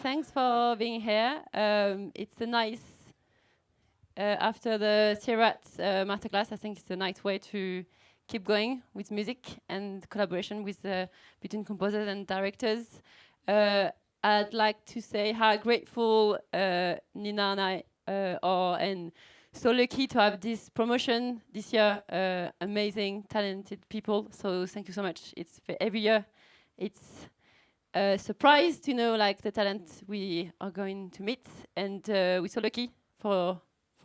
thanks for being here. It's a nice, after the Sierrat masterclass, I think it's a nice way to keep going with music and collaboration with between composers and directors. I'd like to say how grateful Nina and I are, and so lucky to have this promotion this year. Amazing, talented people. So thank you so much. It's for every year. It's a surprise to know like the talent we are going to meet, and we're so lucky for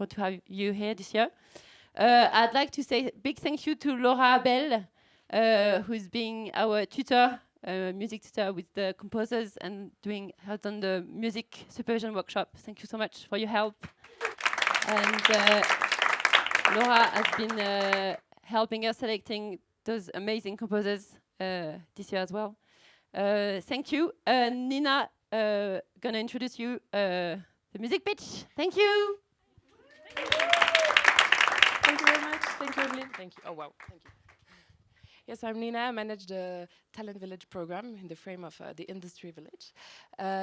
to have you here this year. I'd like to say a big thank you to Laura Bell, who's being our tutor, music tutor with the composers and has done the music supervision workshop. Thank you so much for your help. And Laura has been helping us selecting those amazing composers this year as well. Thank you. Nina, gonna introduce you the music pitch. Thank you. Thank you very much. Thank you, Emeline. Thank you. Oh, wow. Thank you. Yes, I'm Nina. I manage the Talent Village program in the frame of the Industry Village.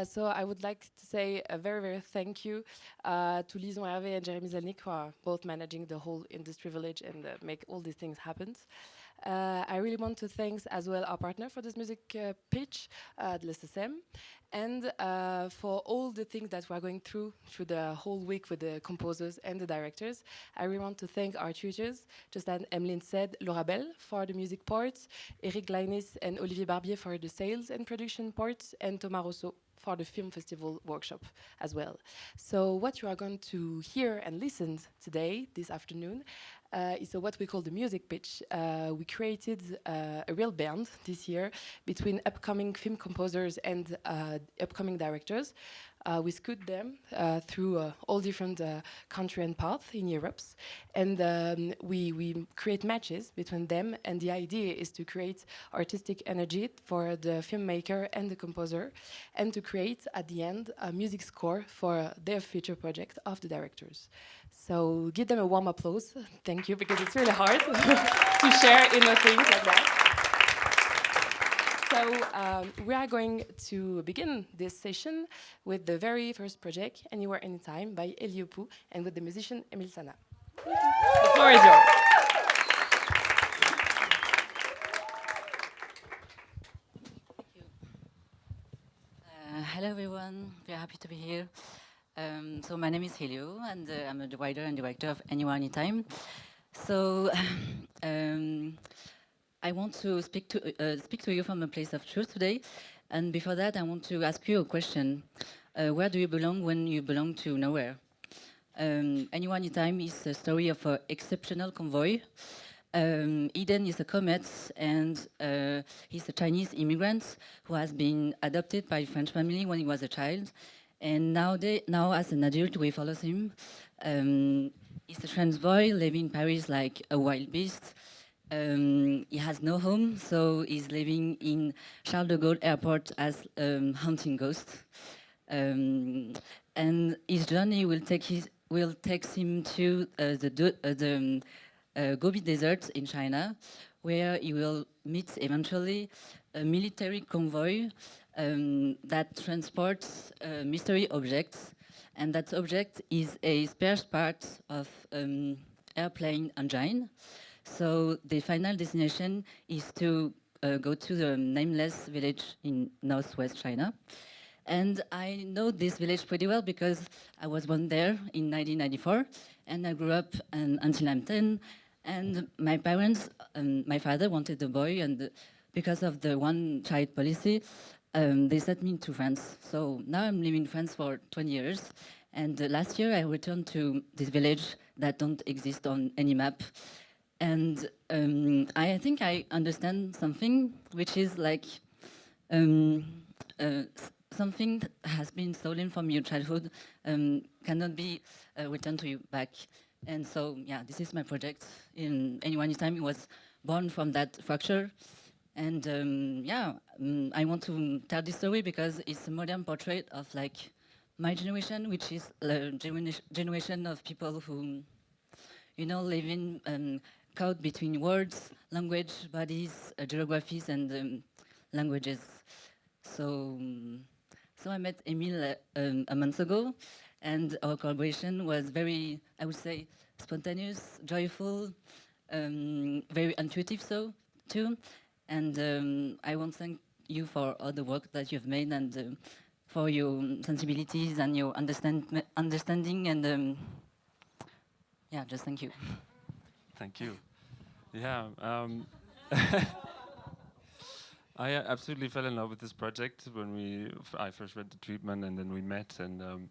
So I would like to say a very, very thank you to Lison Hervé and Jérémy Zelnik, who are both managing the whole Industry Village and make all these things happen. I really want to thank as well our partner for this music pitch, the SSM, and for all the things that we're going through the whole week with the composers and the directors. I really want to thank our tutors, just as Emeline said, Laura Bell for the music parts, Eric Gleinis and Olivier Barbier for the sales and production parts, and Thomas Rousseau for the film festival workshop as well. So what you are going to hear and listen today, this afternoon, is what we call the music pitch. We created a real band this year between upcoming film composers and upcoming directors. We scout them through all different country and paths in Europe, and we create matches between them, and the idea is to create artistic energy for the filmmaker and the composer, and to create at the end a music score for their future project of the directors. So give them a warm applause. Thank you, because it's really hard to share inner things like that. So we are going to begin this session with the very first project, Anywhere, Anytime, by Eliopu, and with the musician Emile Sana. The floor is yours. Hello everyone, very happy to be here. So my name is Helio, and I'm the writer and director of Anywhere, Anytime. So I want to speak to you from a place of truth today. And before that, I want to ask you a question. Where do you belong when you belong to nowhere? Anywhere, Anytime is a story of an exceptional convoy. Eden is a comet, and he's a Chinese immigrant who has been adopted by a French family when he was a child. And now as an adult, we follow him. He's a French boy living in Paris like a wild beast. He has no home, so he's living in Charles de Gaulle Airport as a hunting ghost. And his journey will take him to the Gobi Desert in China, where he will meet eventually a military convoy that transports mystery objects, and that object is a spare part of airplane engine. So the final destination is to go to the nameless village in northwest China. And I know this village pretty well because I was born there in 1994, and I grew up until I'm 10. And my parents, my father wanted a boy, and because of the one-child policy, they sent me to France. So now I'm living in France for 20 years. And last year I returned to this village that don't exist on any map. And I think I understand something, which is like something that has been stolen from your childhood cannot be returned to you back. And so, yeah, this is my project. In Anywhere, Anytime, it was born from that fracture. And I want to tell this story because it's a modern portrait of like my generation, which is the generation of people who, live in caught between words, language, bodies, geographies, and languages. So So I met Emile a month ago, and our collaboration was very, I would say, spontaneous, joyful, very intuitive so too. And I want to thank you for all the work that you've made and for your sensibilities and your understanding and yeah, just thank you. Thank you. Yeah. I absolutely fell in love with this project when I first read the treatment, and then we met. And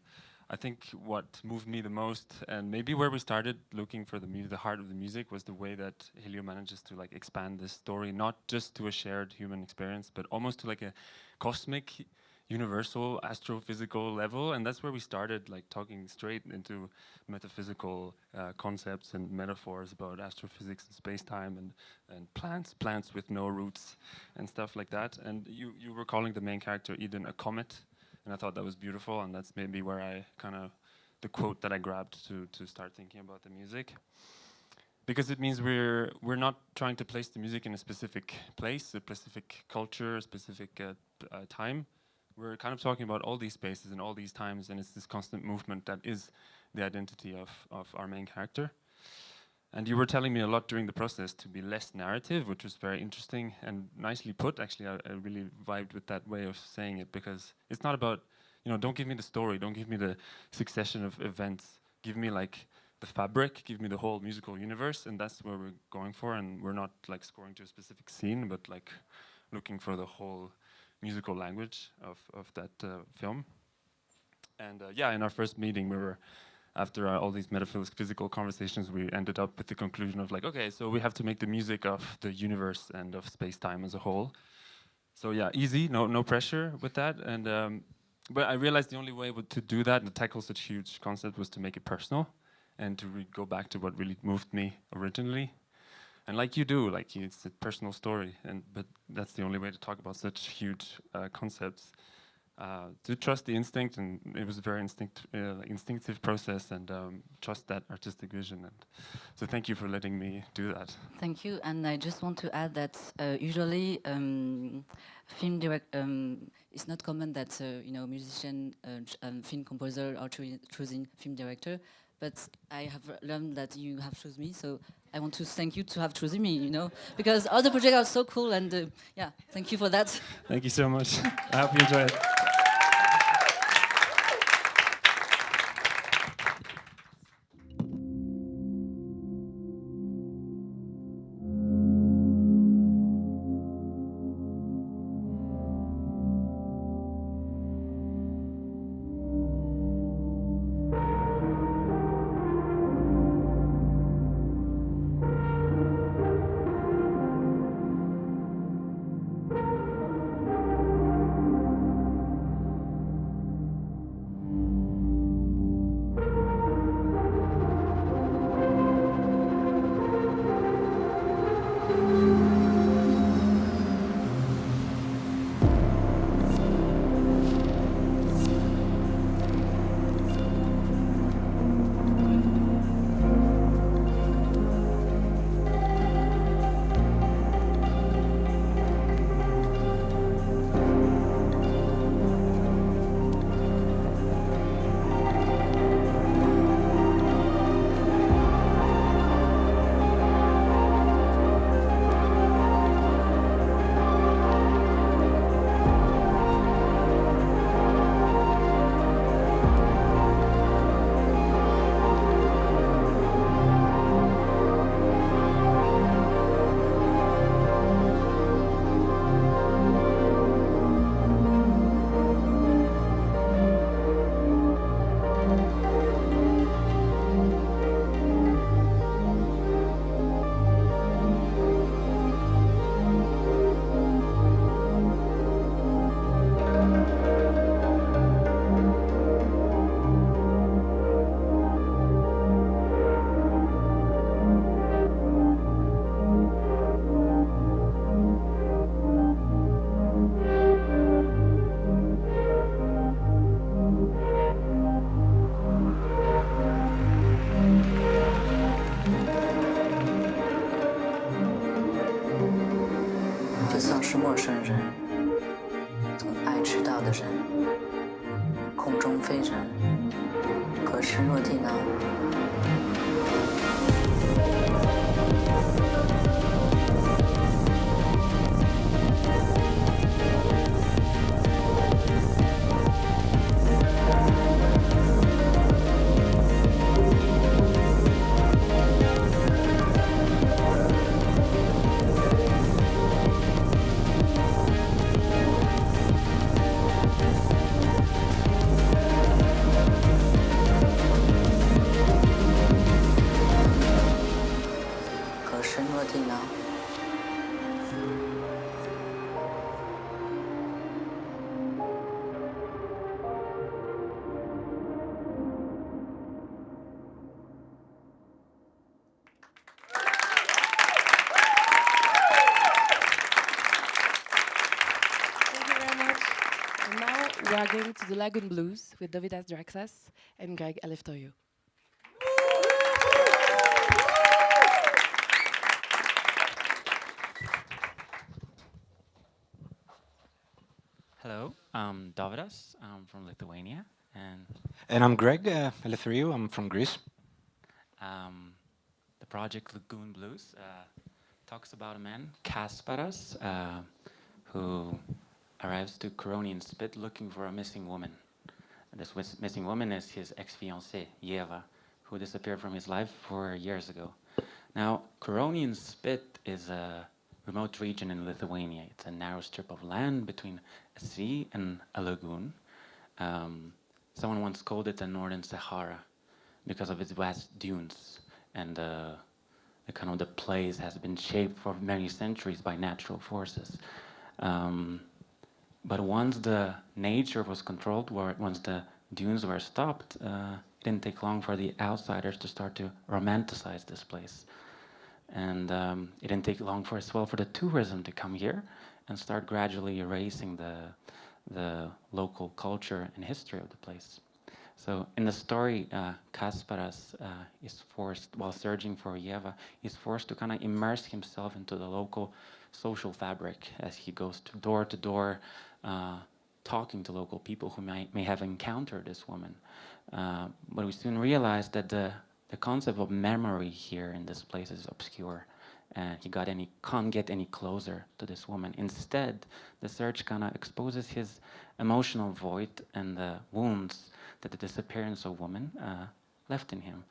I think what moved me the most, and maybe where we started looking for the heart of the music, was the way that Helio manages to like expand this story, not just to a shared human experience, but almost to like a cosmic, universal, astrophysical level. And that's where we started, like talking straight into metaphysical concepts and metaphors about astrophysics and space-time and plants with no roots and stuff like that. And you were calling the main character Eden a comet, and I thought that was beautiful, and that's maybe where I the quote that I grabbed to start thinking about the music. Because it means we're not trying to place the music in a specific place, a specific culture, a specific time. We're kind of talking about all these spaces and all these times, and it's this constant movement that is the identity of our main character. And you were telling me a lot during the process to be less narrative, which was very interesting and nicely put. Actually, I really vibed with that way of saying it, because it's not about, don't give me the story, don't give me the succession of events. Give me like the fabric, give me the whole musical universe, and that's where we're going for. And we're not like scoring to a specific scene, but like looking for the whole musical language of that film. And yeah, in our first meeting, after all these metaphysical conversations, we ended up with the conclusion of like, okay, so we have to make the music of the universe and of space-time as a whole. So yeah, easy, no pressure with that. And but I realized the only way to do that and to tackle such huge concept was to make it personal and to go back to what really moved me originally. And like you do, like it's a personal story, but that's the only way to talk about such huge concepts. To trust the instinct, and it was a very instinctive process, and trust that artistic vision. And so thank you for letting me do that. Thank you, and I just want to add that usually it's not common that musician, film composer are choosing film director, but I have learned that you have chosen me, so I want to thank you to have chosen me, because all the projects are so cool, and yeah, thank you for that. Thank you so much. I hope you enjoy it. 空中飞人，可视落地脑。We are going to the Lagoon Blues with Dovidas Draxas and Greg Aleftoyo. Hello, I'm Dovidas. I'm from Lithuania, and I'm Greg Eleftheriou. I'm from Greece. The project Lagoon Blues talks about a man, Kasparas, who arrives to Curonian Spit looking for a missing woman. And this missing woman is his ex-fiancée, Yeva, who disappeared from his life 4 years ago. Now, Curonian Spit is a remote region in Lithuania. It's a narrow strip of land between a sea and a lagoon. Someone once called it the Northern Sahara because of its vast dunes, and the place has been shaped for many centuries by natural forces. But once the nature was controlled, once the dunes were stopped, it didn't take long for the outsiders to start to romanticize this place. And it didn't take long for the tourism to come here and start gradually erasing the local culture and history of the place. So in the story, Kasparas is forced, while searching for Yeva, he's forced to kind of immerse himself into the local social fabric as he goes door to door, talking to local people who may have encountered this woman. But we soon realized that the concept of memory here in this place is obscure. He can't get any closer to this woman. Instead, the search kind of exposes his emotional void and the wounds that the disappearance of woman left in him.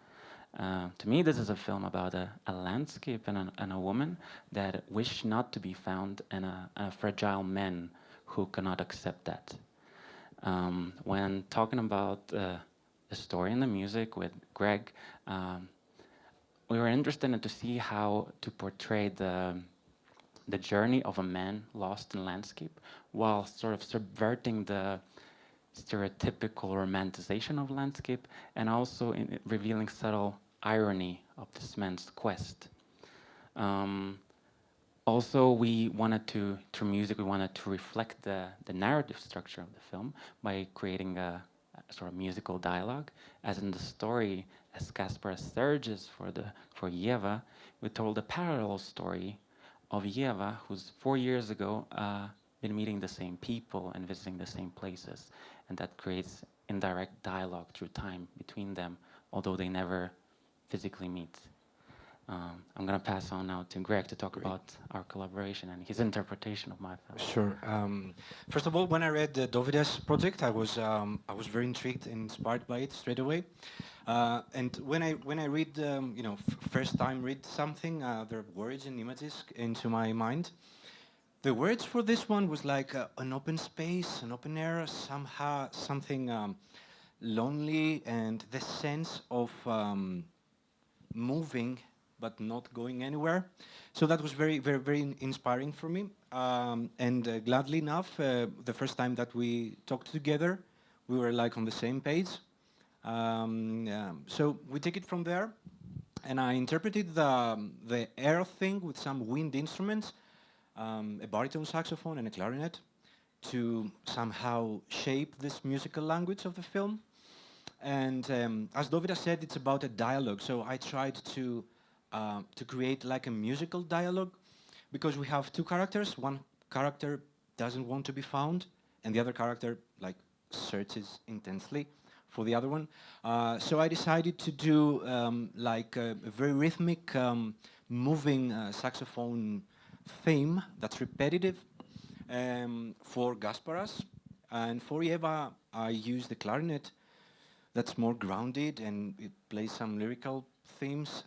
To me, this is a film about a landscape and a woman that wish not to be found, and a fragile man who cannot accept that. When talking about the story and the music with Greg, we were interested to see how to portray the journey of a man lost in landscape while sort of subverting the stereotypical romanticization of landscape, and also in revealing subtle irony of this man's quest. Also, we wanted to, through music, we wanted to reflect the narrative structure of the film by creating a sort of musical dialogue. As in the story, as Kasparas searches for Yeva, we told a parallel story of Yeva, who's 4 years ago been meeting the same people and visiting the same places, and that creates indirect dialogue through time between them, although they never physically meet. I'm going to pass on now to Greg to talk about our collaboration and his interpretation of my film. Sure. First of all, when I read the Dovidas project, I was very intrigued and inspired by it straight away. And when I read, first time read something, there are words and images into my mind. The words for this one was like an open space, an open air, somehow something lonely, and the sense of moving but not going anywhere. So that was very, very, very inspiring for me. And gladly enough, the first time that we talked together, we were like on the same page. So we take it from there, and I interpreted the air thing with some wind instruments, a baritone saxophone and a clarinet, to somehow shape this musical language of the film. And as Dovidas said, it's about a dialogue. So I tried to create like a musical dialogue, because we have two characters. One character doesn't want to be found, and the other character like searches intensely for the other one. So I decided to do like a very rhythmic, moving saxophone theme that's repetitive for Gasparas. And for Eva, I used the clarinet that's more grounded and it plays some lyrical themes,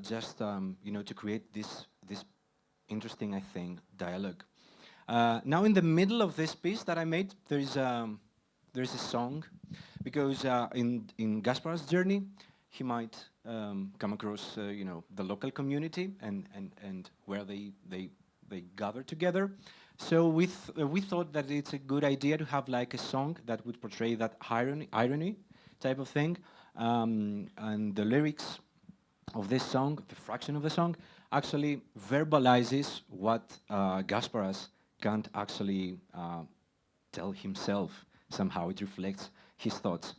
just you know, to create this interesting, I think, dialogue. Now, in the middle of this piece that I made, there's a song, because in Gaspar's journey, he might come across you know, the local community and where they gather together. So we thought that it's a good idea to have like a song that would portray that irony type of thing, and the lyrics of this song, the fraction of the song, actually verbalizes what Gasparas can't actually tell himself. Somehow it reflects his thoughts.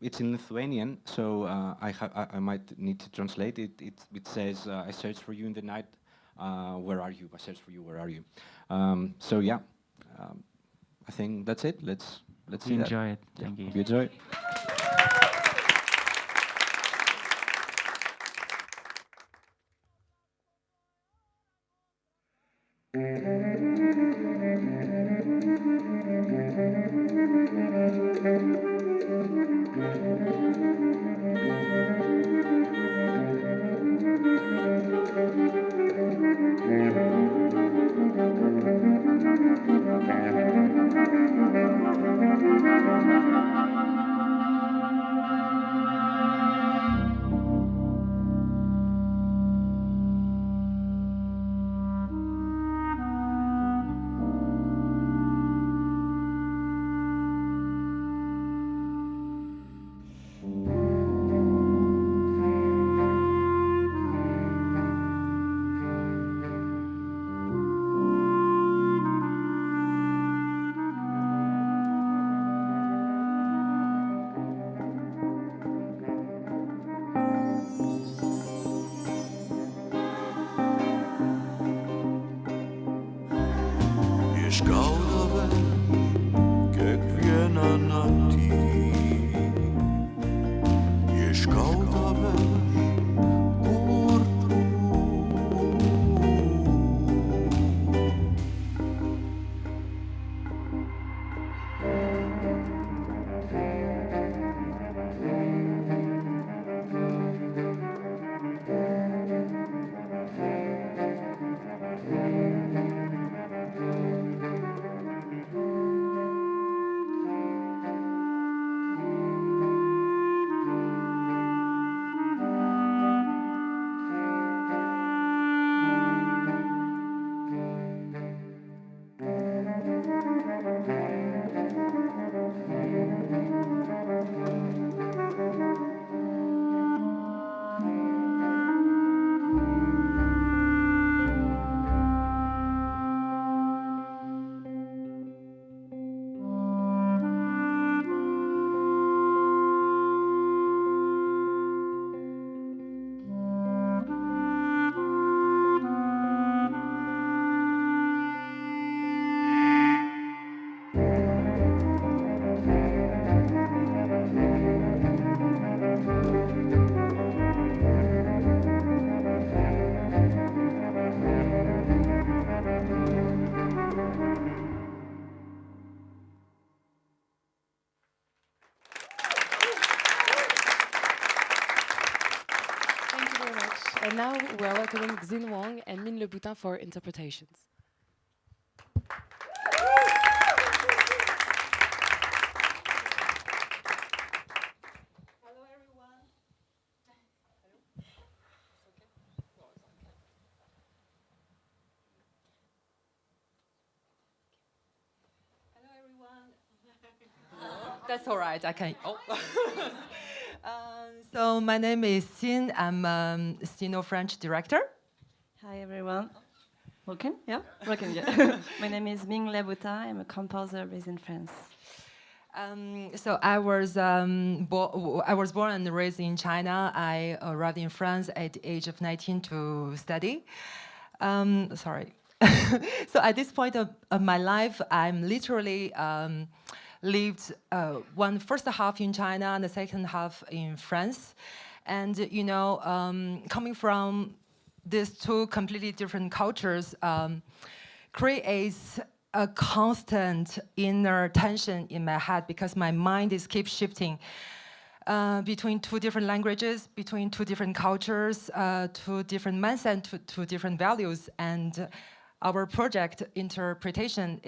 It's in Lithuanian, so I might need to translate it. It says, "I searched for you in the night. Where are you? I searched for you. Where are you?" So yeah, I think that's it. Let's see that. Enjoy it. Thank you. You enjoy it. Iš gaudavę kiekvieną naktį, išgaudavę kur tu. Thank you very much. And now we are welcoming Xin Wang and Min Le Boutin for interpretations. Hello everyone. Hello everyone. That's all right. I can. Oh. So my name is Xin. I'm a Sino-French director. Hi everyone. Working? Yeah? Working, yeah. My name is Ming Le Boutin. I'm a composer based in France. So I was born and raised in China. I arrived in France at the age of 19 to study. Sorry. So at this point of my life, I'm literally lived one first half in China and the second half in France. And coming from these two completely different cultures creates a constant inner tension in my head because my mind is keep shifting between two different languages, between two different cultures, two different mindsets, two different values. And our project interpretation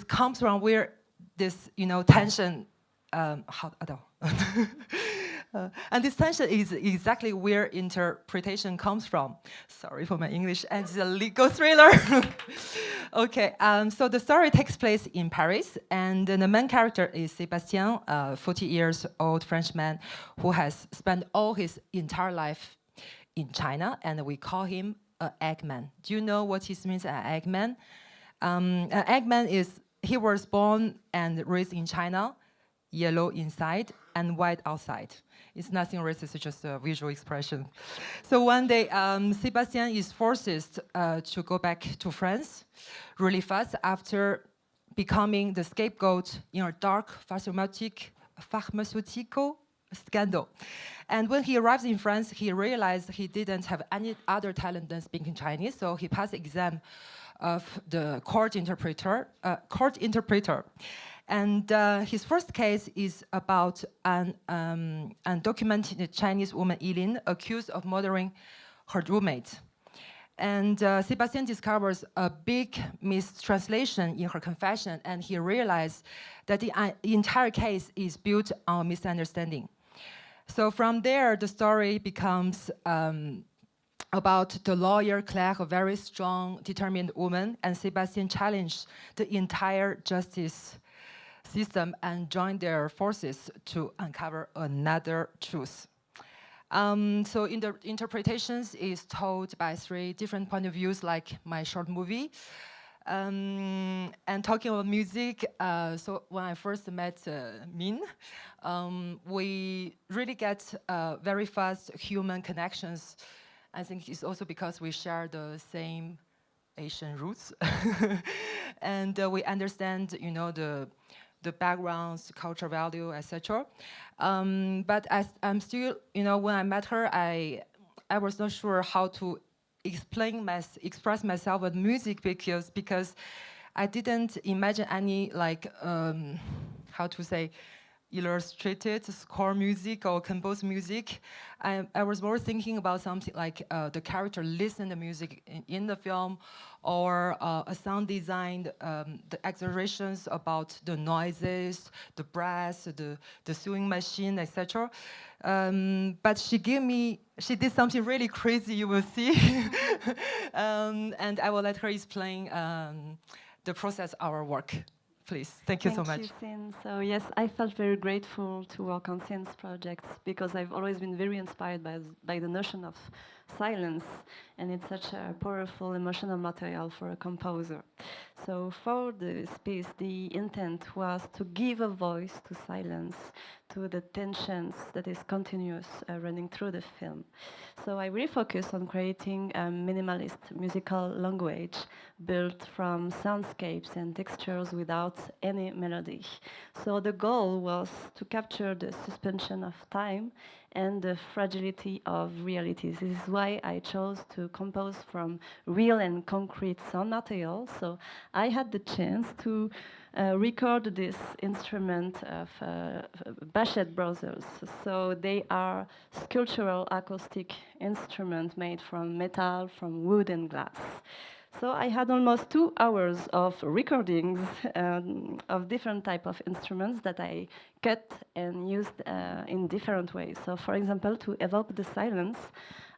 comes from where this tension and this tension is exactly where interpretation comes from. Sorry for my English, and it's a legal thriller. Okay, so the story takes place in Paris, and the main character is Sébastien, a 40 years old Frenchman who has spent all his entire life in China, and we call him an Eggman. Do you know what it means, an Eggman? An Eggman is, he was born and raised in China, yellow inside and white outside. It's nothing racist, it's just a visual expression. So one day, Sébastien is forced to go back to France really fast after becoming the scapegoat in a dark pharmaceutical scandal. And when he arrives in France, he realized he didn't have any other talent than speaking Chinese, so he passed the exam of the court interpreter. And his first case is about an undocumented Chinese woman, Emeline, accused of murdering her roommate. And Sébastien discovers a big mistranslation in her confession, and he realized that the entire case is built on misunderstanding. So from there, the story becomes about the lawyer Claire, a very strong, determined woman, and Sébastien challenged the entire justice system and joined their forces to uncover another truth. So in the interpretations is told by 3 different point of views, like my short movie. And talking about music, so when I first met Min, we really get very fast human connections. I think it's also because we share the same Asian roots. And we understand, the backgrounds, cultural value, etc. But as I'm still, when I met her, I was not sure how to express myself with music because I didn't imagine any how to say, illustrated score music or composed music. I was more thinking about something like the character listen to music in the film, or a sound design, the exaggerations about the noises, the brass, the sewing machine, etc. But she did something really crazy, you will see. And I will let her explain the process of our work. Please, thank you so much. Thank you, Sin. So yes, I felt very grateful to work on Sin's projects because I've always been very inspired by the notion of silence, and it's such a powerful emotional material for a composer. So for this piece, the intent was to give a voice to silence, to the tensions that is continuous running through the film. So I really focus on creating a minimalist musical language built from soundscapes and textures without any melody. So the goal was to capture the suspension of time and the fragility of realities. This is why I chose to compose from real and concrete sound material. So I had the chance to record this instrument of Bachet Brothers. So they are sculptural acoustic instruments made from metal, from wood and glass. So I had almost 2 hours of recordings of different type of instruments that I cut and used in different ways. So for example, to evoke the silence,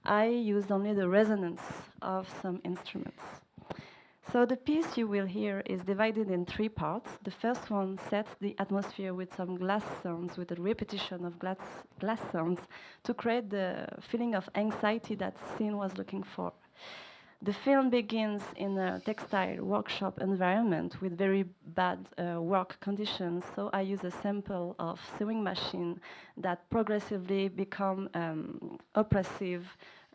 I used only the resonance of some instruments. So the piece you will hear is divided in 3 parts. The first one sets the atmosphere with some glass sounds, with a repetition of glass sounds to create the feeling of anxiety that Sin was looking for. The film begins in a textile workshop environment with very bad work conditions, so I use a sample of sewing machine that progressively become oppressive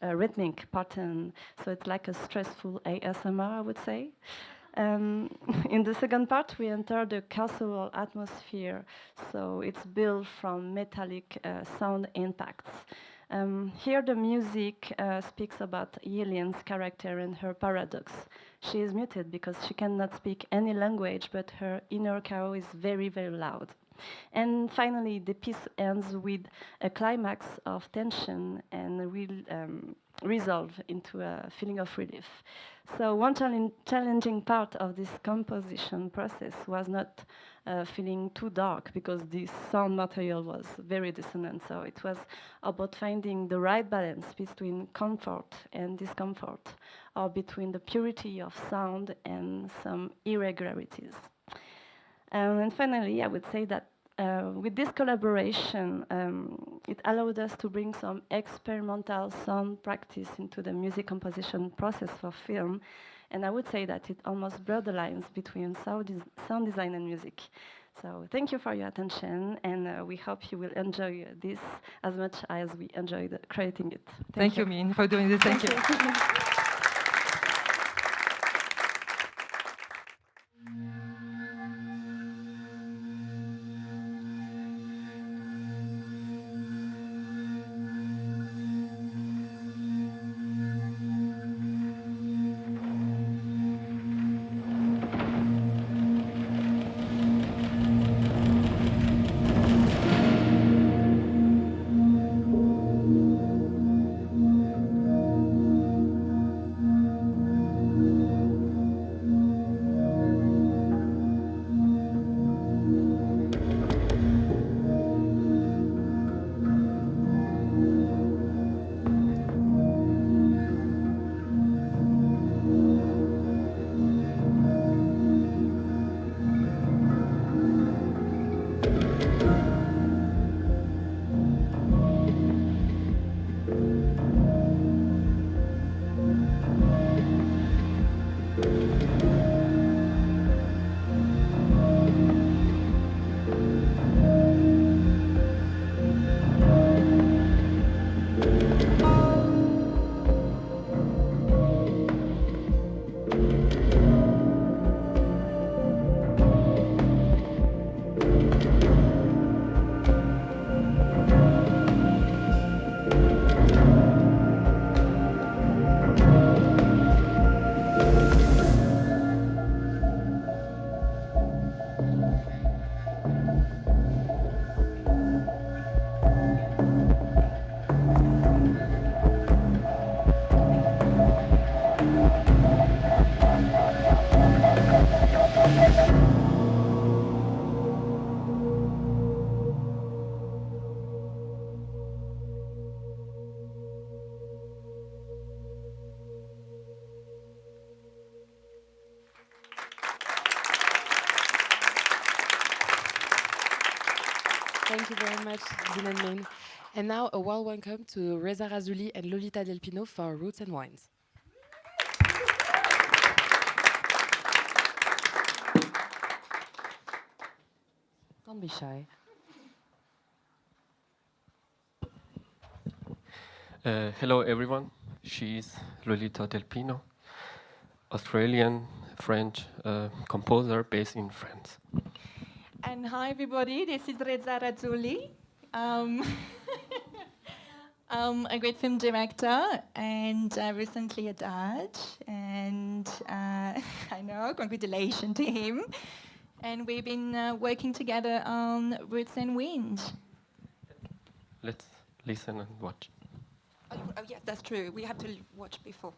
rhythmic pattern. So it's like a stressful ASMR, I would say. In the second part, we enter the castle atmosphere. So it's built from metallic sound impacts. Here, the music speaks about Yilian's character and her paradox. She is muted because she cannot speak any language, but her inner chaos is very, very loud. And finally, the piece ends with a climax of tension and will resolve into a feeling of relief. So one challenging part of this composition process was not feeling too dark because the sound material was very dissonant. So it was about finding the right balance between comfort and discomfort, or between the purity of sound and some irregularities. And finally, I would say that with this collaboration, it allowed us to bring some experimental sound practice into the music composition process for film. And I would say that it almost blurred the lines between sound design and music. So thank you for your attention, and we hope you will enjoy this as much as we enjoyed creating it. Thank you, Min, for doing this. Thank you. Thank you very much, Zin and Min. And now a warm welcome to Reza Razuli and Lolita Del Pino for Roots and Wines. Don't be shy. Hello everyone, she's Lolita Del Pino, Australian French composer based in France. And hi everybody, this is Reza Razuli, a great film director and recently a dad, and I know, congratulations to him. And we've been working together on Roots and Wind. Let's listen and watch. Oh yes, that's true, we have to watch before.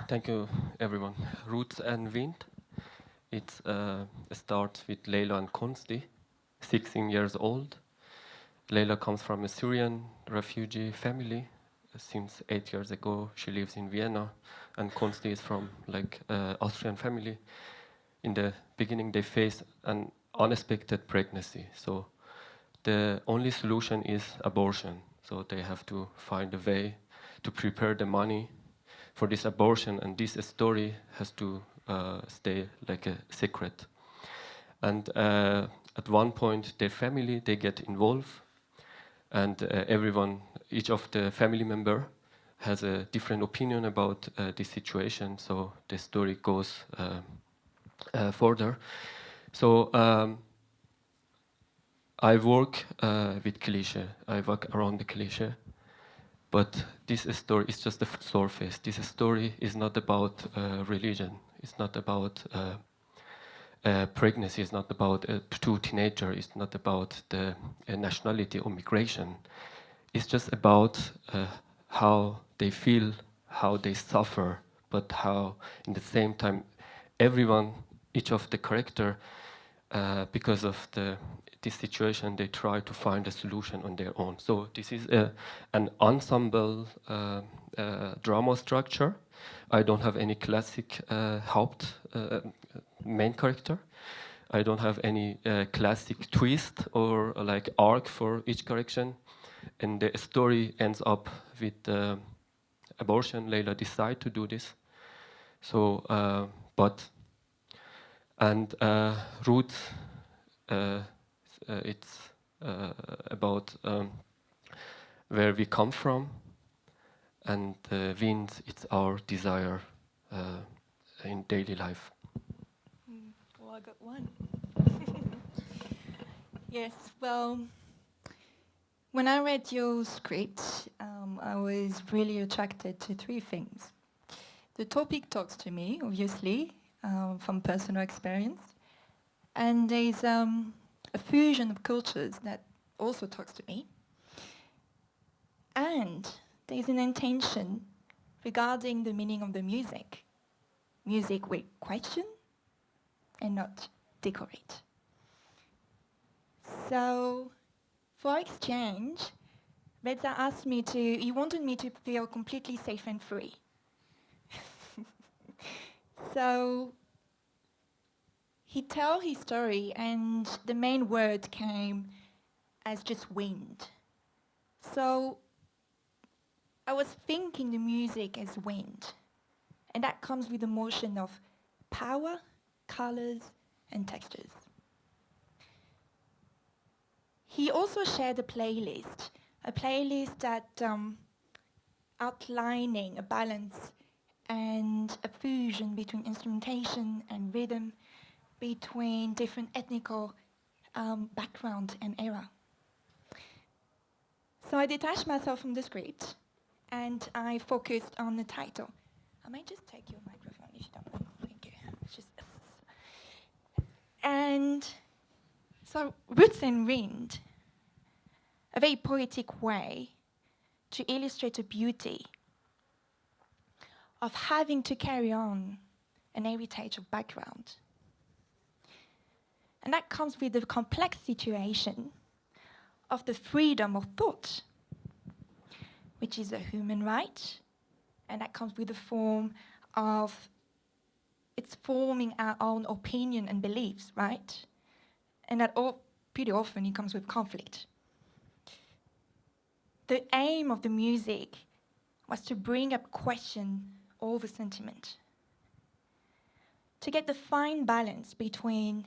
Thank you, everyone. Roots and Wind. It starts with Leila and Konsti, 16 years old. Leila comes from a Syrian refugee family. Since 8 years ago, she lives in Vienna, and Konsti is from Austrian family. In the beginning, they face an unexpected pregnancy, so the only solution is abortion. So they have to find a way to prepare the money for this abortion, and this story has to stay like a secret. And at one point, their family, they get involved, and each of the family member has a different opinion about this situation, so the story goes further. So I work with cliché. I work around the cliché, but this story is just the surface. This story is not about religion. It's not about pregnancy. It's not about two teenagers. It's not about the nationality or migration. It's just about how they feel, how they suffer, but how, in the same time, each of the character, because of this situation, they try to find a solution on their own. So this is an ensemble drama structure. I don't have any classic main character. I don't have any classic twist or like arc for each correction. And the story ends up with abortion. Leila decide to do this. So, Roots, it's about where we come from, and Wind, it's our desire in daily life. Well, I got one. Yes, well, when I read your script, I was really attracted to three things. The topic talks to me, obviously, from personal experience. And there's a fusion of cultures that also talks to me. And there's an intention regarding the meaning of the music. Music with question and not decorate. So, for exchange, Reza asked me he wanted me to feel completely safe and free. So, he told his story, and the main word came as just wind. So, I was thinking the music as wind, and that comes with the motion of power, colors, and textures. He also shared a playlist that outlining a balance and a fusion between instrumentation and rhythm, between different ethnical background and era. So I detached myself from the script, and I focused on the title. I might just take your microphone if you don't mind. Thank you. And so Roots and Wind, a very poetic way to illustrate the beauty of having to carry on an heritage of background. And that comes with the complex situation of the freedom of thought, which is a human right, and that comes with the form of it's forming our own opinion and beliefs, right? And that pretty often it comes with conflict. The aim of the music was to bring up question over sentiment, to get the fine balance between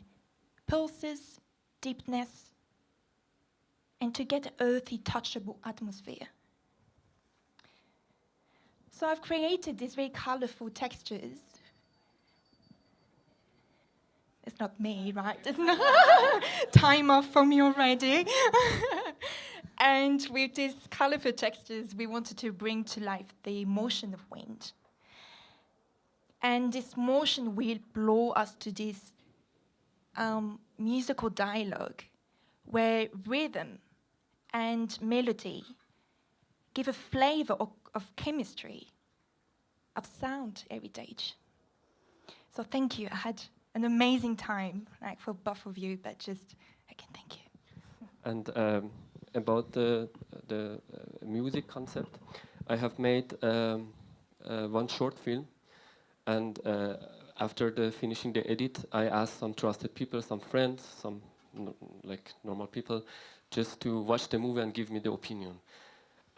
pulses, deepness, and to get earthy, touchable atmosphere. So I've created these very colorful textures. It's not me, right? It's not time off from you already. And with these colorful textures, we wanted to bring to life the motion of wind. And this motion will blow us to this musical dialogue where rhythm and melody give a flavor of chemistry of sound heritage. So thank you. I had an amazing time, like for both of you, but just again, thank you. And about the music concept, I have made one short film, and after finishing the edit, I asked some trusted people, some friends, some like normal people, just to watch the movie and give me the opinion.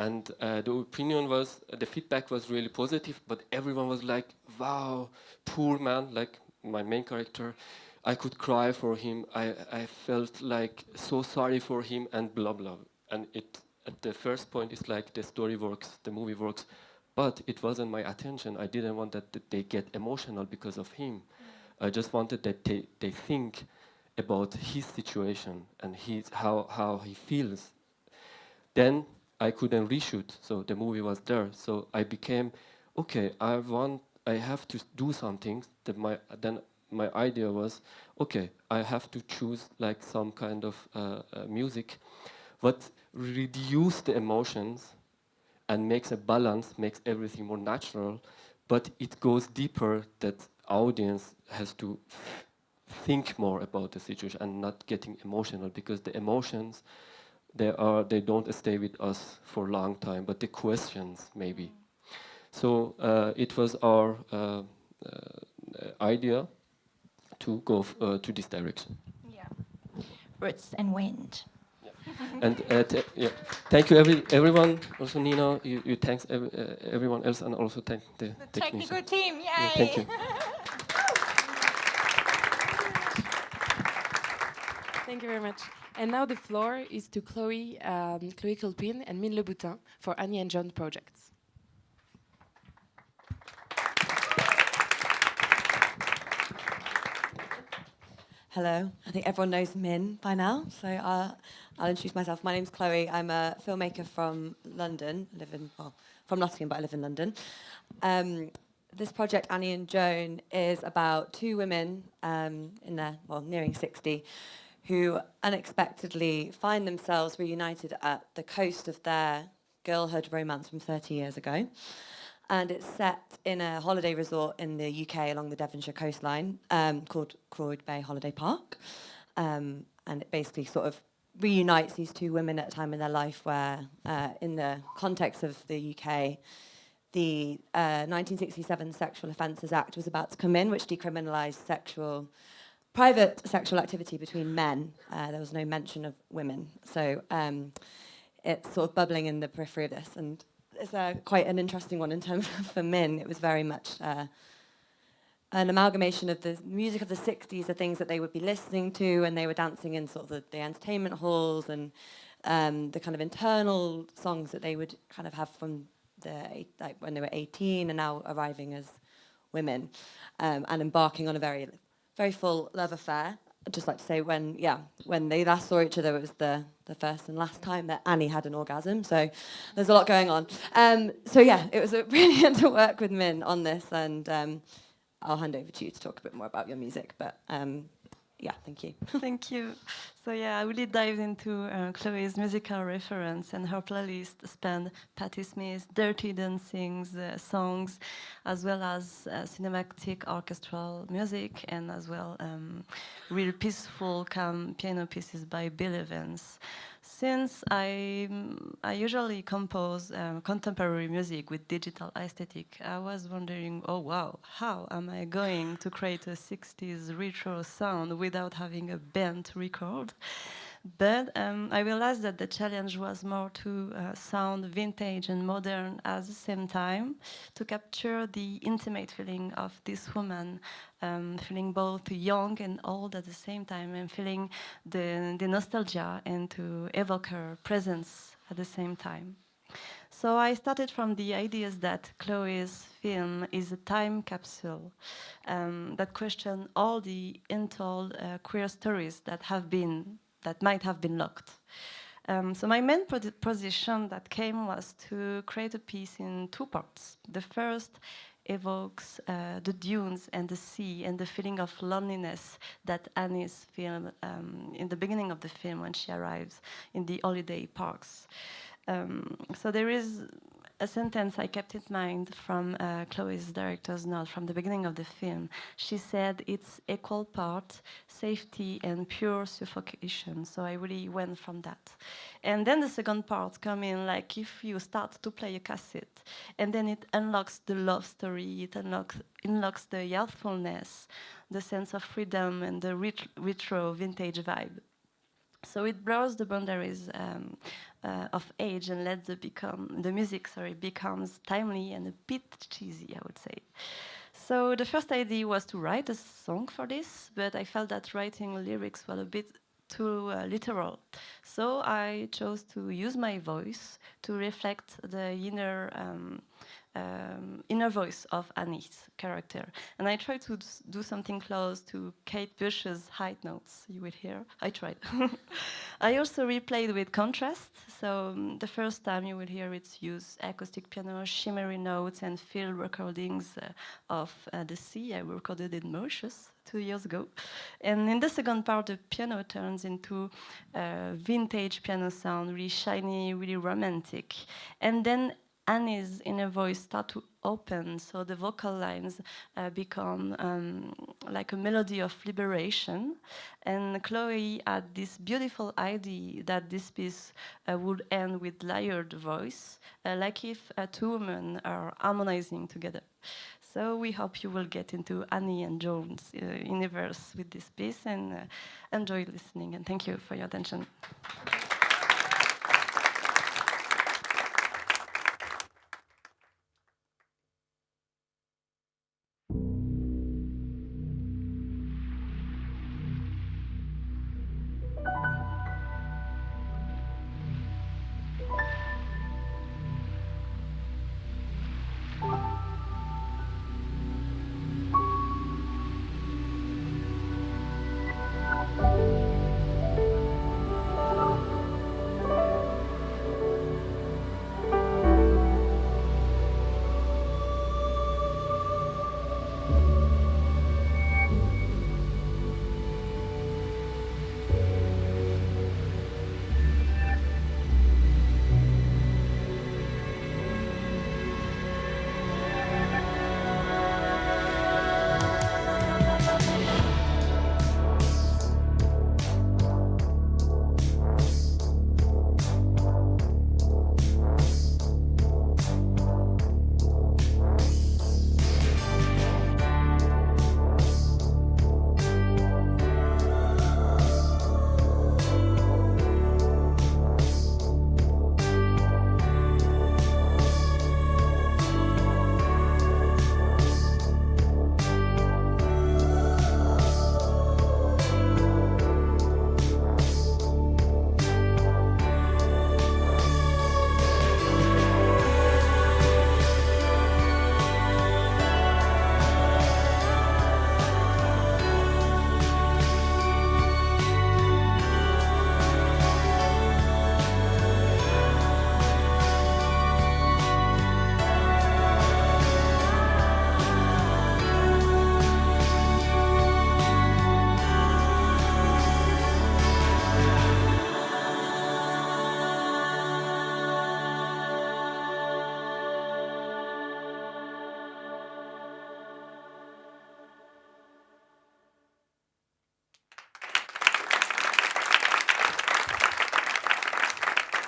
And the feedback was really positive, but everyone was like, wow, poor man, like my main character. I could cry for him. I felt like so sorry for him and blah, blah. And at the first point, it's like the story works, the movie works, but it wasn't my attention. I didn't want that they get emotional because of him. I just wanted that they think about his situation and how he feels. Then I couldn't reshoot, so the movie was there. So I became, okay, I have to do something. Then my idea was, okay, I have to choose like some kind of music, what reduce the emotions and makes a balance, makes everything more natural, but it goes deeper that audience has to think more about the situation and not getting emotional, because the emotions they don't stay with us for a long time, but the questions maybe. So it was our idea to go to this direction. Yeah, roots and wind. And yeah, thank you everyone. Also Nina, you thanks everyone else, and also thank the technical technician. team. Yay! Yeah, thank you. Thank you very much. And now the floor is to Chloe Kilpin and Mine Le Boutin for Annie and John projects. Hello, I think everyone knows Min by now, so I'll introduce myself. My name's Chloe. I'm a filmmaker from London. From Nottingham, but I live in London. This project, Annie and Joan, is about two women in their, nearing 60, who unexpectedly find themselves reunited at the coast of their girlhood romance from 30 years ago. And it's set in a holiday resort in the UK along the Devonshire coastline called Croyd Bay Holiday Park. And it basically sort of reunites these two women at a time in their life where, in the context of the UK, the 1967 Sexual Offences Act was about to come in, which decriminalised private sexual activity between men. There was no mention of women. So it's sort of bubbling in the periphery of this. And it's quite an interesting one in terms of, for Min, it was very much an amalgamation of the music of the 60s, the things that they would be listening to, and they were dancing in sort of the entertainment halls, and the kind of internal songs that they would kind of have from when they were 18 and now arriving as women, and embarking on a very, very full love affair. I'd just like to say when they last saw each other, it was the first and last time that Annie had an orgasm, so there's a lot going on. So yeah, it was brilliant to work with Min on this, and I'll hand over to you to talk a bit more about your music, but yeah, thank you. Thank you. So yeah, I really dived into Chloe's musical reference, and her playlist spanned Patti Smith's Dirty Dancing songs, as well as cinematic orchestral music, and as well real peaceful, calm piano pieces by Bill Evans. Since I usually compose contemporary music with digital aesthetic, I was wondering, oh wow, how am I going to create a 60s retro sound without having a band to record? But I realized that the challenge was more to sound vintage and modern at the same time, to capture the intimate feeling of this woman, feeling both young and old at the same time, and feeling the nostalgia, and to evoke her presence at the same time. So I started from the ideas that Chloe's film is a time capsule that question all the untold queer stories that might have been locked. So my main position that came was to create a piece in two parts. The first evokes the dunes and the sea and the feeling of loneliness that Annie's film in the beginning of the film when she arrives in the holiday parks. So there is a sentence I kept in mind from Chloe's director's note from the beginning of the film. She said it's equal part safety and pure suffocation. So I really went from that. And then the second part come in, like if you start to play a cassette, and then it unlocks the love story, it unlocks the youthfulness, the sense of freedom, and the retro vintage vibe. So it blurs the boundaries of age and lets the music becomes timely and a bit cheesy, I would say. So the first idea was to write a song for this, but I felt that writing lyrics was a bit too literal. So I chose to use my voice to reflect the inner voice of Annie's character. And I tried to do something close to Kate Bush's high notes you will hear. I tried. I also replayed with contrast. So the first time you will hear it's use acoustic piano, shimmery notes, and field recordings of the sea. I recorded in Mauritius 2 years ago. And in the second part, the piano turns into vintage piano sound, really shiny, really romantic. And then Annie's inner voice start to open, so the vocal lines become like a melody of liberation. And Chloe had this beautiful idea that this piece would end with layered voice, like if two women are harmonizing together. So we hope you will get into Annie and Joan's universe with this piece and enjoy listening. And thank you for your attention.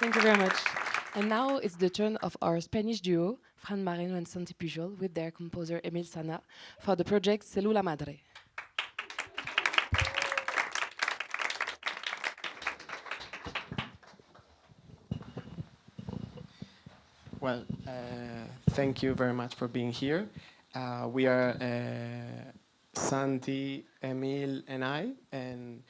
Thank you very much. And now it's the turn of our Spanish duo, Fran Marino and Santi Pujol, with their composer Emil Sana, for the project Célula Madre. Well, thank you very much for being here. We are Santi, Emil, and I. And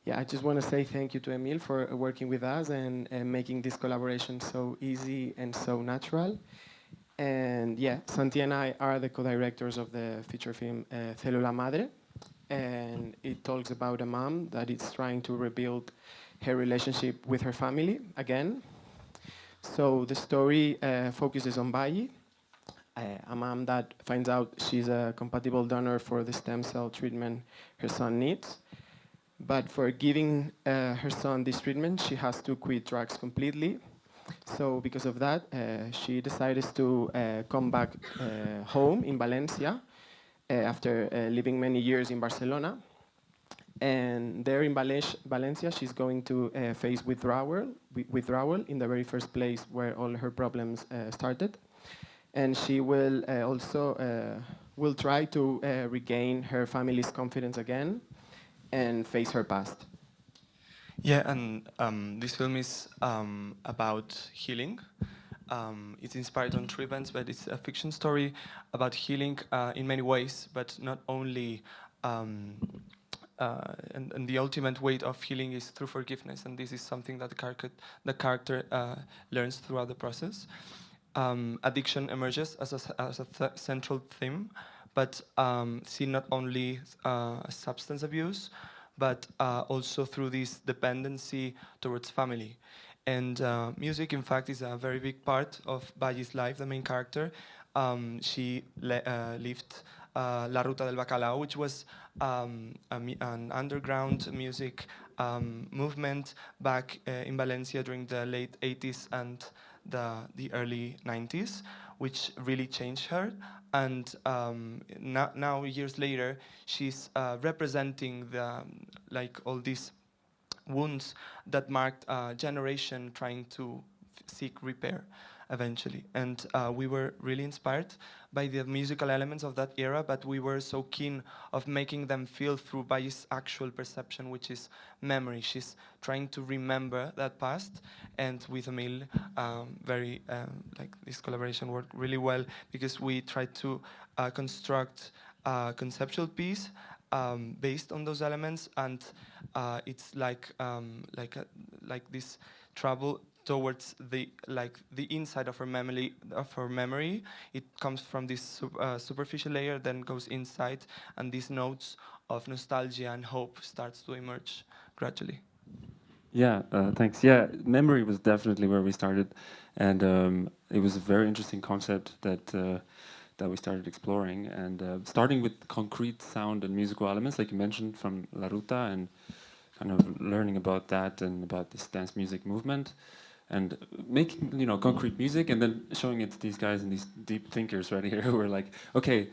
yeah, I just want to say thank you to Emil for working with us and making this collaboration so easy and so natural. And yeah, Santi and I are the co-directors of the feature film Célula Madre. And it talks about a mom that is trying to rebuild her relationship with her family again. So the story focuses on Bayi, a mom that finds out she's a compatible donor for the stem cell treatment her son needs. But for giving her son this treatment, she has to quit drugs completely. So because of that, she decided to come back home in Valencia after living many years in Barcelona. And there in Valencia, she's going to face withdrawal in the very first place where all her problems started. And she will also will try to regain her family's confidence again and face her past. Yeah, and this film is about healing. It's inspired on true events, but it's a fiction story about healing in many ways, but not only. And the ultimate way of healing is through forgiveness, and this is something that the character learns throughout the process. Addiction emerges as a central theme, but seen not only substance abuse, but also through this dependency towards family. And music, in fact, is a very big part of Valle's life, the main character. She lived La Ruta del Bacalao, which was an underground music movement back in Valencia during the late 80s and the early 90s, which really changed her. And now, years later, she's representing all these wounds that marked a generation trying to seek repair eventually. And we were really inspired by the musical elements of that era, but we were so keen of making them feel through Valle's actual perception, which is memory. She's trying to remember that past, and with Emile, this collaboration worked really well because we tried to construct a conceptual piece based on those elements, and it's like this travel towards the inside of her memory. It comes from this superficial layer, then goes inside, and these notes of nostalgia and hope starts to emerge gradually. Yeah, thanks. Yeah, memory was definitely where we started, and it was a very interesting concept that we started exploring, and starting with concrete sound and musical elements, like you mentioned, from La Ruta, and kind of learning about that and about this dance music movement, and making concrete music, and then showing it to these guys and these deep thinkers right here who were like, okay,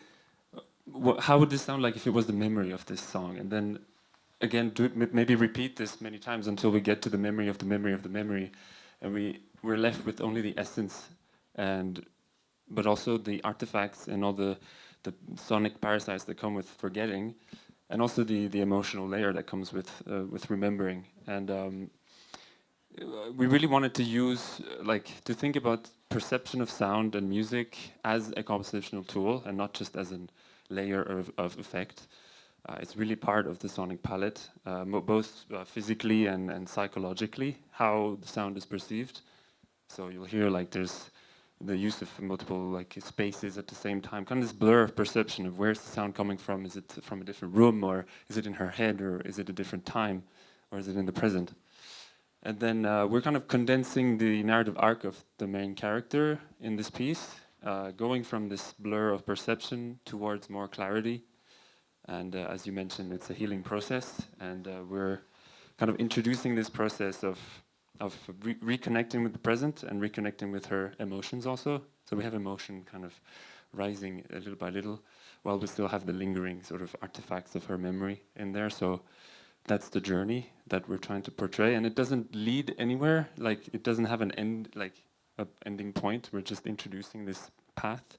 how would this sound like if it was the memory of this song? And then again, maybe repeat this many times until we get to the memory of the memory of the memory, and we're left with only the essence, but also the artifacts and all the sonic parasites that come with forgetting, and also the emotional layer that comes with remembering. And we really wanted to use, to think about perception of sound and music as a compositional tool, and not just as a layer of effect. It's really part of the sonic palette, both physically and psychologically, how the sound is perceived. So you'll hear there's the use of multiple spaces at the same time, kind of this blur of perception of where's the sound coming from. Is it from a different room, or is it in her head, or is it a different time, or is it in the present? And then we're kind of condensing the narrative arc of the main character in this piece, going from this blur of perception towards more clarity. And as you mentioned, it's a healing process, and we're kind of introducing this process of reconnecting with the present and reconnecting with her emotions also. So we have emotion kind of rising little by little, while we still have the lingering sort of artifacts of her memory in there. So that's the journey that we're trying to portray, and it doesn't lead anywhere. It doesn't have an end, a ending point. We're just introducing this path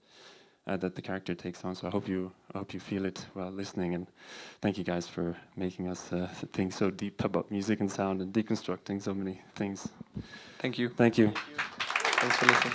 that the character takes on. So I hope you feel it while listening, and thank you guys for making us think so deep about music and sound and deconstructing so many things. Thank you. Thank you. Thanks for listening.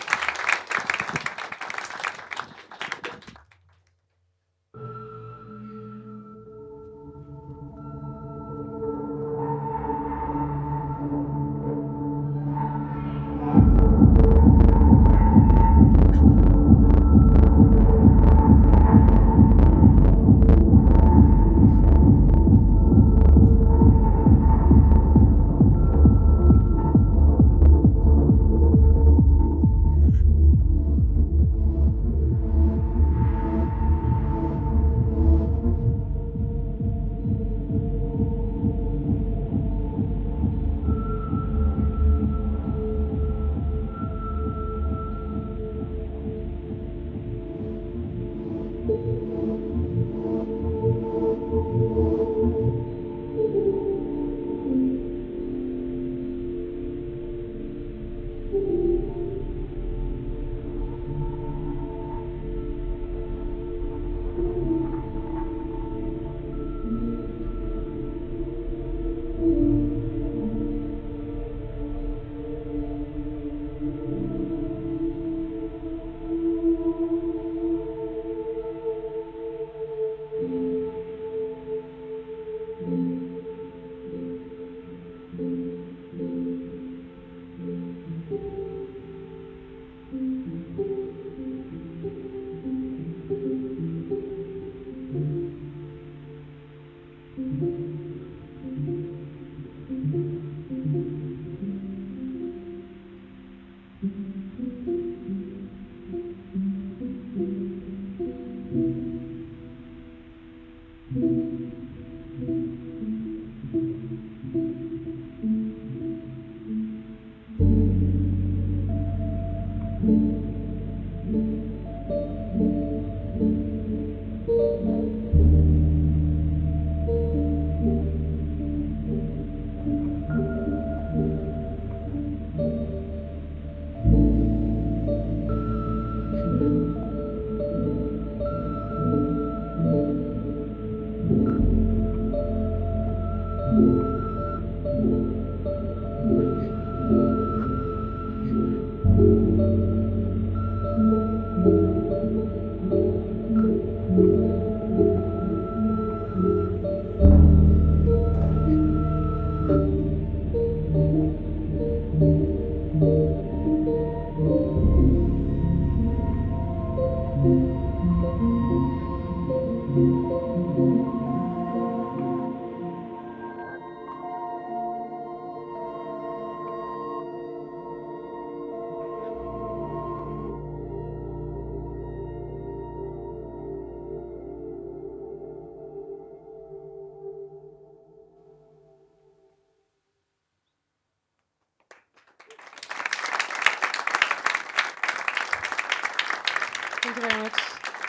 Thank you very much.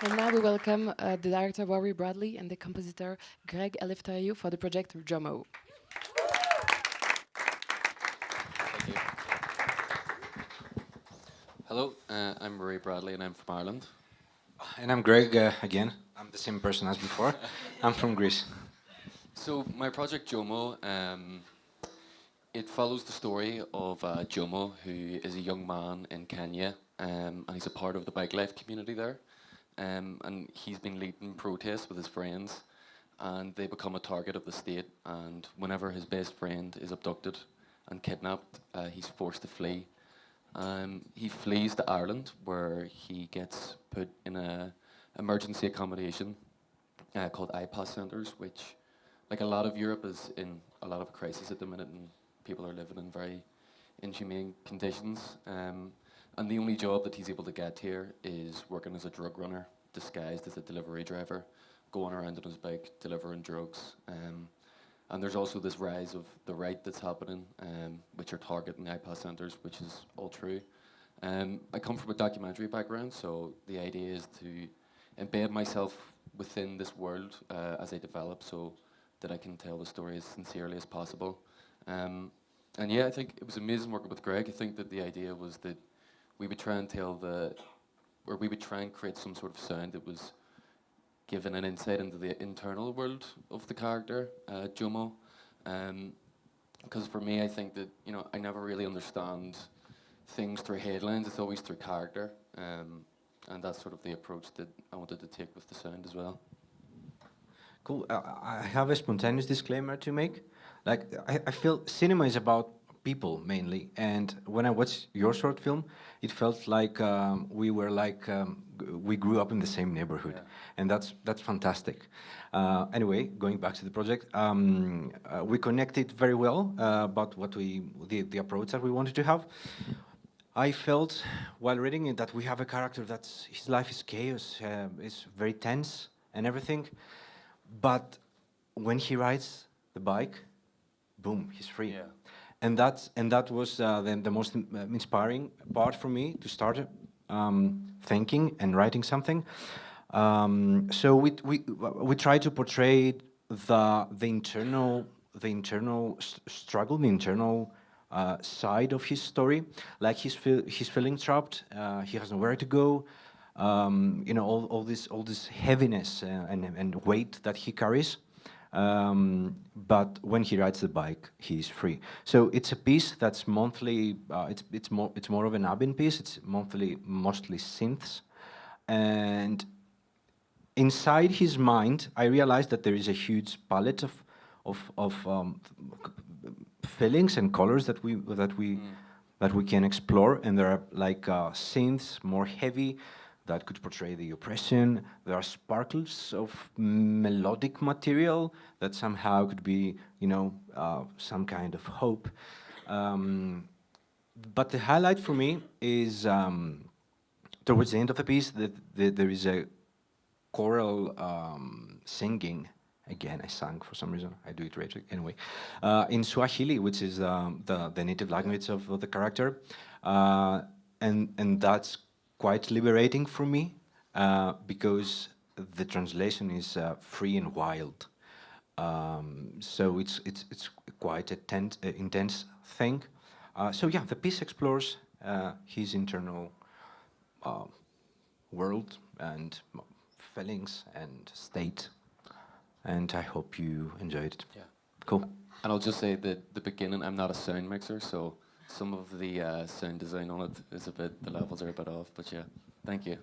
And now we welcome the director Rory Bradley and the compositor Greg Eleftheriou for the project Jomo. Thank you. Hello, I'm Rory Bradley and I'm from Ireland. And I'm Greg again. I'm the same person as before. I'm from Greece. So my project Jomo, it follows the story of Jomo, who is a young man in Kenya, and he's a part of the bike life community there. And he's been leading protests with his friends, and they become a target of the state. And whenever his best friend is abducted and kidnapped, he's forced to flee. He flees to Ireland, where he gets put in a emergency accommodation called IPAS centres, which, like a lot of Europe, is in a lot of crisis at the minute, and people are living in very inhumane conditions. And the only job that he's able to get here is working as a drug runner, disguised as a delivery driver, going around on his bike, delivering drugs. And there's also this rise of the right that's happening, which are targeting IPAS centres, which is all true. I come from a documentary background, so the idea is to embed myself within this world as I develop, so that I can tell the story as sincerely as possible. And yeah, I think it was amazing working with Greg. I think that the idea was that we would try and we would try and create some sort of sound that was given an insight into the internal world of the character, Jomo. Because for me, I think that, you know, I never really understand things through headlines, it's always through character. And that's sort of the approach that I wanted to take with the sound as well. Cool. I have a spontaneous disclaimer to make. Like, I feel cinema is about people mainly, and when I watched your short film, it felt like we were like we grew up in the same neighborhood, yeah. And that's fantastic. Anyway, going back to the project, we connected very well about what the approach that we wanted to have. I felt while reading it that we have a character that's his life is chaos, is very tense and everything, but when he rides the bike, boom, he's free. Yeah. And that was the most inspiring part for me to start thinking and writing something. So we try to portray the internal struggle, the internal side of his story. Like he's feeling trapped. He has nowhere to go. You know, all this heaviness and weight that he carries. But when he rides the bike, he's free. So it's a piece that's monthly. It's more of an ambient piece. It's mostly synths, and inside his mind, I realized that there is a huge palette of feelings and colors that we can explore, and there are like synths more heavy that could portray the oppression. There are sparkles of melodic material that somehow could be, you know, some kind of hope. But the highlight for me is towards the end of the piece that there is a choral singing. Again, I sang for some reason. I do it right anyway. In Swahili, which is the native language of the character, and that's quite liberating for me because the translation is free and wild. So it's quite a intense thing. So yeah, the piece explores his internal world and feelings and state, and I hope you enjoyed it. Yeah. Cool. And I'll just say that the beginning, I'm not a sound mixer, so some of the sound design on it is a bit, the levels are a bit off, but yeah, thank you.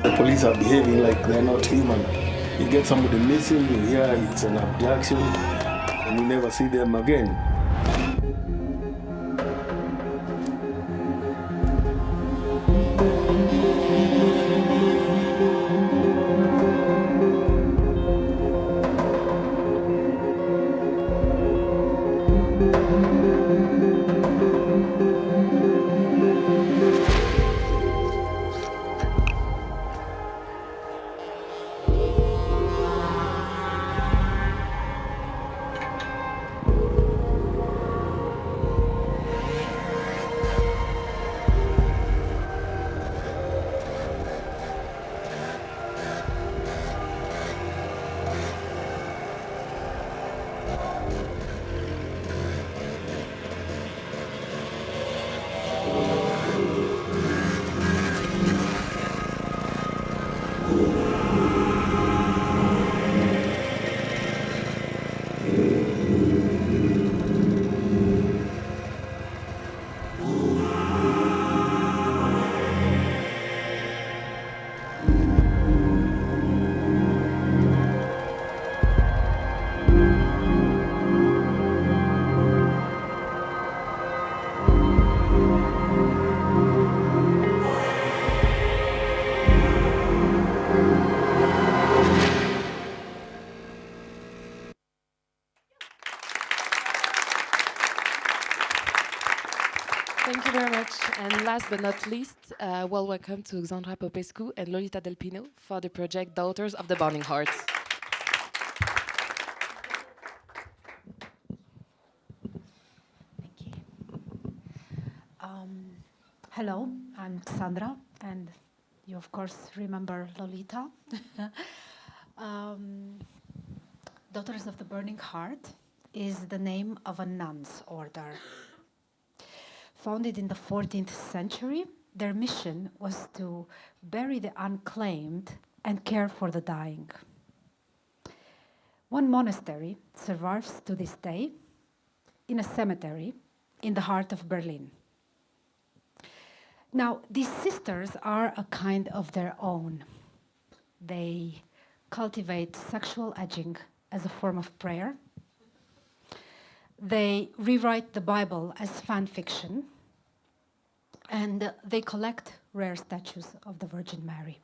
The police are behaving like they're not human. You get somebody missing, you hear it's an abduction, and you never see them again. Thank you very much. And last but not least, well, welcome to Xandra Popescu and Lolita Del Pino for the project Daughters of the Burning Hearts. Hello, I'm Sandra, and you of course remember Lolita. Daughters of the Burning Heart is the name of a nuns order. Founded in the 14th century, their mission was to bury the unclaimed and care for the dying. One monastery survives to this day in a cemetery in the heart of Berlin. Now, these sisters are a kind of their own. They cultivate sexual edging as a form of prayer. They rewrite the Bible as fan fiction, and they collect rare statues of the Virgin Mary.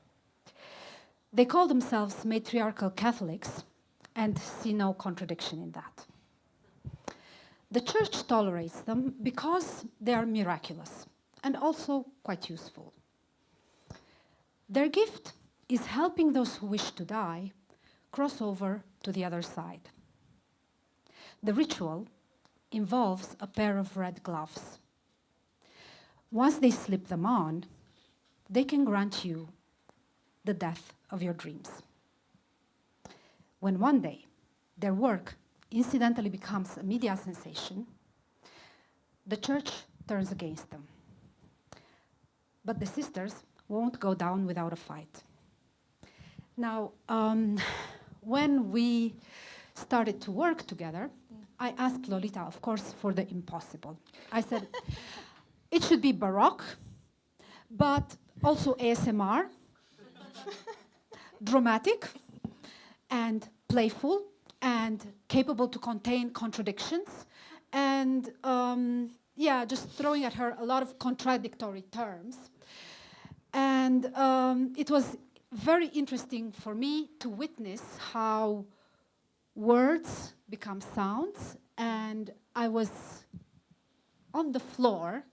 They call themselves matriarchal Catholics and see no contradiction in that. The Church tolerates them because they are miraculous and also quite useful. Their gift is helping those who wish to die cross over to the other side. The ritual involves a pair of red gloves. Once they slip them on, they can grant you the death of your dreams. When one day their work incidentally becomes a media sensation, the Church turns against them. But the sisters won't go down without a fight. Now, when we started to work together, I asked Lolita, of course, for the impossible. I said, it should be Baroque, but also ASMR, dramatic, and playful, and capable to contain contradictions, and yeah, just throwing at her a lot of contradictory terms. And it was very interesting for me to witness how words become sounds, and I was on the floor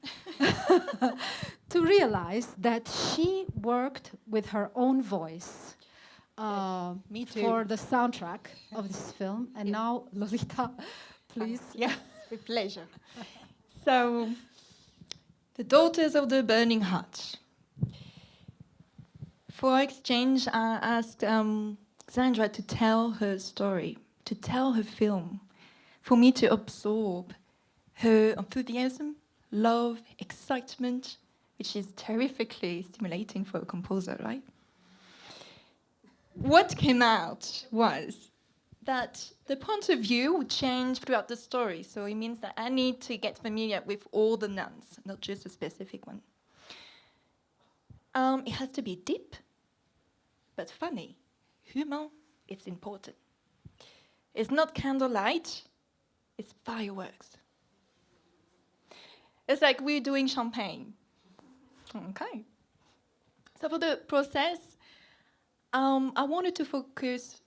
to realize that she worked with her own voice me too. for the soundtrack of this film. And now, Lolita, please. Yeah, with pleasure. So, The Daughters of the Burning Heart. For our exchange, I asked Sandra to tell her story, to tell her film, for me to absorb her enthusiasm, love, excitement, which is terrifically stimulating for a composer, right? What came out was that the point of view would change throughout the story. So it means that I need to get familiar with all the nuns, not just a specific one. It has to be deep, but funny. Humor, it's important. It's not candlelight, it's fireworks. It's like we're doing champagne. Okay. So for the process, I wanted to focus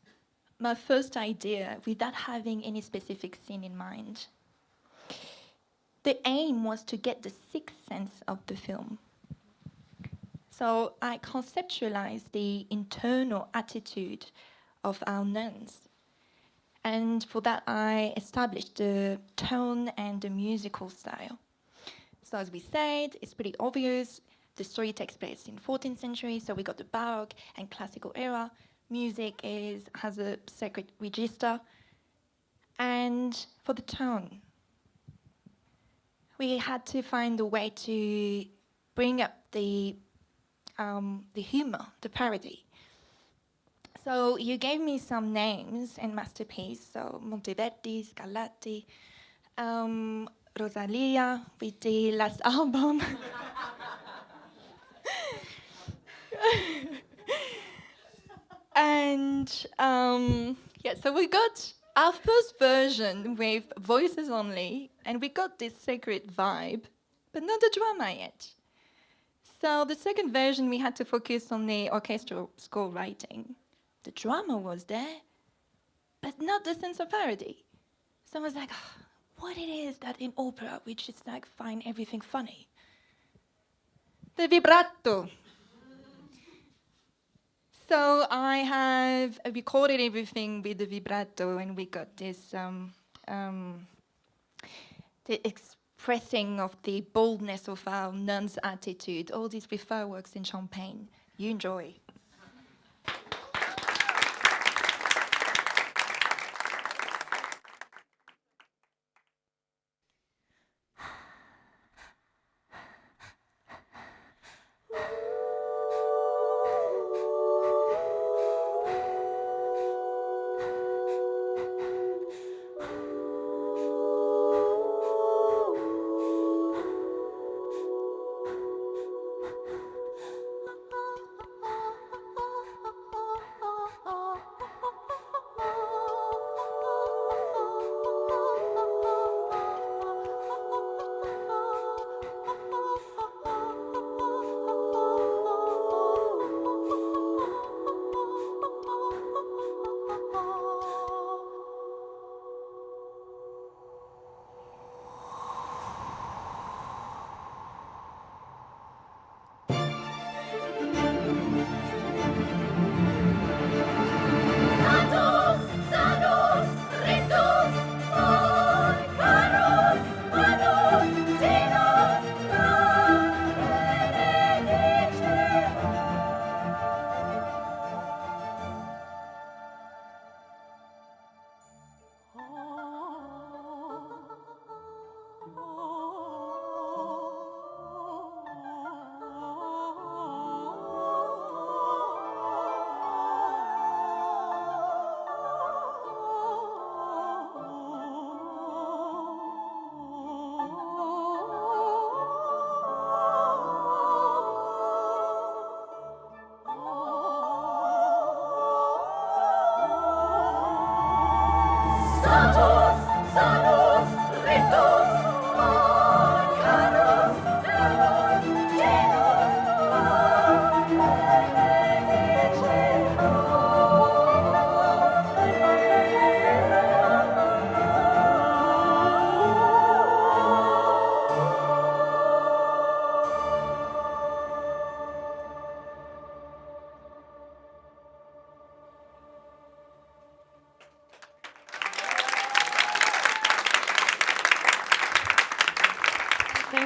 my first idea without having any specific scene in mind. The aim was to get the sixth sense of the film. So I conceptualized the internal attitude of our nuns. And for that, I established the tone and the musical style. So as we said, it's pretty obvious. The story takes place in 14th century, so we got the Baroque and classical era. Music has a sacred register. And for the tone, we had to find a way to bring up the humor, the parody. So you gave me some names and masterpieces, so Monteverdi, Scarlatti, Rosalia with the last album. And yeah, so we got our first version with voices only, and we got this sacred vibe, but not the drama yet. So the second version, we had to focus on the orchestral score writing. The drama was there, but not the sense of parody. So I was like, oh, what it is that in opera we just like find everything funny? The vibrato. So I have recorded everything with the vibrato, and we got this the expressing of the boldness of our nuns' attitude. All these with fireworks and champagne. You enjoy.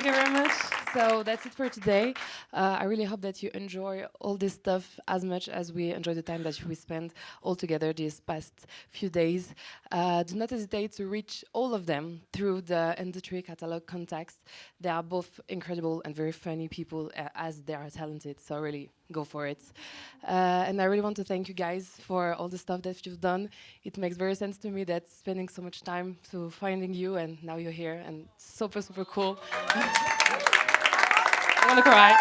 Thank you very much. So that's it for today. I really hope that you enjoy all this stuff as much as we enjoy the time that we spent all together these past few days. Do not hesitate to reach all of them through the industry catalog contacts. They are both incredible and very funny people as they are talented, so really go for it. And I really want to thank you guys for all the stuff that you've done. It makes very sense to me that spending so much time to finding you and now you're here and super, super cool. I want to cry.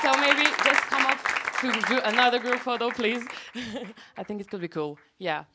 So maybe just come up to do another group photo, please. I think it could be cool. Yeah.